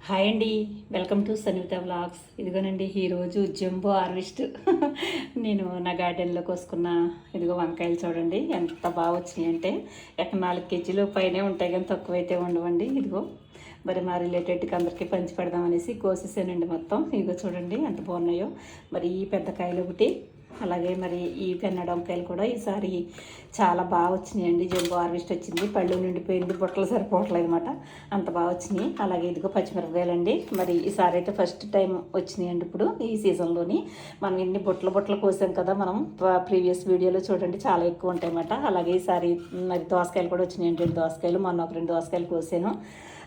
Hi అండి, welcome to Sanvitha vlogs. ఇదిగోనండి ఈరోజు జంబో హార్వెస్ట్. నేను నా గార్డెన్లో కోసుకున్న ఇదిగో వంకాయలు చూడండి ఎంత బాగా వచ్చినాయి అంటే ఎక్కడ 4 కేజీలు పైనే ఉంటాయి కానీ తక్కువైతే ఉండవండి. ఇదిగో మరి మా రిలేటెడ్కి అందరికీ పంచి పెడదామనేసి కోసేసానండి మొత్తం. ఇదిగో చూడండి ఎంత బాగున్నాయో. మరి ఈ పెద్ద కాయలు ఒకటి, అలాగే మరి ఈ పెన్నడంకాయలు కూడా ఈసారి చాలా బాగా వచ్చినాయండి. జంబో హార్వెస్ట్ వచ్చింది, పళ్ళు నిండిపోయింది, బుట్టలు సరిపోవట్లేదు అనమాట, అంత బాగా వచ్చినాయి. అలాగే ఇదిగో పచ్చిమిరపకాయలండి, మరి ఈసారి అయితే ఫస్ట్ టైం వచ్చినాయండి ఇప్పుడు ఈ సీజన్లోని. మనం ఎన్ని బుట్టలు కోసాం కదా మనం ప్రీవియస్ వీడియోలో చూడండి, చాలా ఎక్కువ ఉంటాయి అన్నమాట. అలాగే ఈసారి మరి దోసకాయలు కూడా వచ్చినాయండి, 2 దోసకాయలు, మొన్న ఒక 2 దోసకాయలు కోసాను.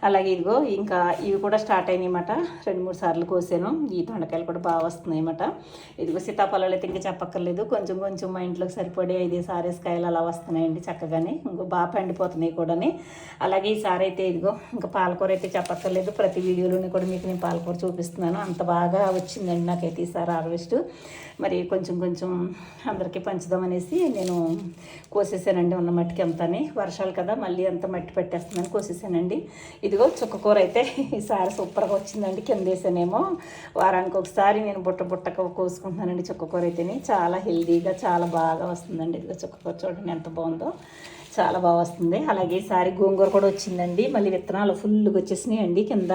అలాగే ఇదిగో ఇంకా ఇవి కూడా స్టార్ట్ అయినాయి అన్నమాట, 2-3 సార్లు కోసాను. ఈ దొండకాయలు కూడా బాగా వస్తున్నాయి అన్నమాట. ఇదిగో సీతాఫలాలు అయితే ఇంకా చెప్పక్కర్లేదు, కొంచెం మా ఇంట్లోకి సరిపడే 5-6 కాయలు అలా వస్తున్నాయండి చక్కగానే, ఇంకో బాగా పండిపోతున్నాయి కూడాని. అలాగే ఈసారి అయితే ఇదిగో ఇంకా పాలకూర అయితే చెప్పక్కర్లేదు, ప్రతి వీడియోలోని కూడా మీకు నేను పాలకూర చూపిస్తున్నాను, అంత బాగా వచ్చిందండి నాకైతే ఈసారి హార్వెస్ట్. మరి కొంచెం అందరికీ పంచుదామనేసి నేను కోసేసానండి, ఉన్న మట్టికి అంతానే. వర్షాలు కదా మళ్ళీ అంత మట్టి పెట్టేస్తుందని కోసేసానండి. ఇదిగో చుక్కకూర అయితే ఈసారి సూపర్గా వచ్చిందండి, కింద వేసానేమో. వారానికి ఒకసారి నేను బుట్ట కోసుకుంటున్నానండి చుక్కకూర అయితేనే. చాలా హెల్దీగా చాలా బాగా వస్తుందండి. ఇదిగో చుక్కకూర చూడండి ఎంత బాగుందో, చాలా బాగా వస్తుంది. అలాగే ఈసారి గోంగూర కూడా వచ్చిందండి, మళ్ళీ విత్తనాలు ఫుల్గా వచ్చేసినాయి అండి, కింద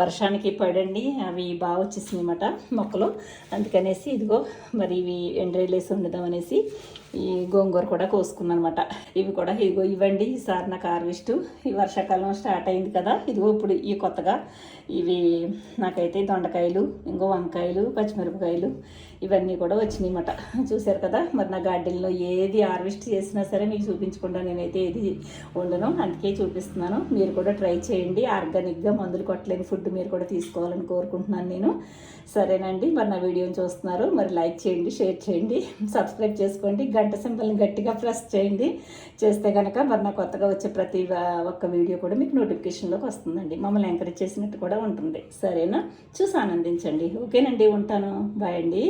వర్షానికి పడండి అవి బాగా వచ్చేసినాయి అన్నమాట మొక్కలు. అందుకనేసి ఇదిగో మరి ఇవి ఎండ్రైలేసి వండుదామనేసి ఈ గోంగూర కూడా కోసుకున్నాను అనమాట. ఇవి కూడా ఇదిగో ఇవ్వండి ఈసారి నాకు హార్వెస్ట్. ఈ వర్షాకాలం స్టార్ట్ అయింది కదా, ఇదిగో ఇప్పుడు ఈ కొత్తగా ఇవి నాకైతే దొండకాయలు, ఇంకో వంకాయలు, పచ్చిమిరపకాయలు ఇవన్నీ కూడా వచ్చినాయి అన్నమాట. చూశారు కదా, మరి నా గార్డెన్లో ఏది హార్వెస్ట్ చేసినా సరే మీకు చూపించకుండా నేనైతే ఏది ఉండను, అందుకే చూపిస్తున్నాను. మీరు కూడా ట్రై చేయండి, ఆర్గానిక్గా మందులు కొట్టలేని ఫుడ్ మీరు కూడా తీసుకోవాలని కోరుకుంటున్నాను నేను. సరేనండి, మరి నా వీడియోని చూస్తున్నారు, మరి లైక్ చేయండి, షేర్ చేయండి, సబ్స్క్రైబ్ చేసుకోండి, గంట సింబల్ని గట్టిగా ప్రెస్ చేయండి. చేస్తే కనుక మరి నా కొత్తగా వచ్చే ప్రతి ఒక్క వీడియో కూడా మీకు నోటిఫికేషన్లోకి వస్తుందండి, మమ్మల్ని ఎంకరేజ్ చేసినట్టు కూడా ఉంటుంది. సరేనా, చూసి ఆనందించండి. ఓకేనండి, ఉంటాను, బాయ్ అండి.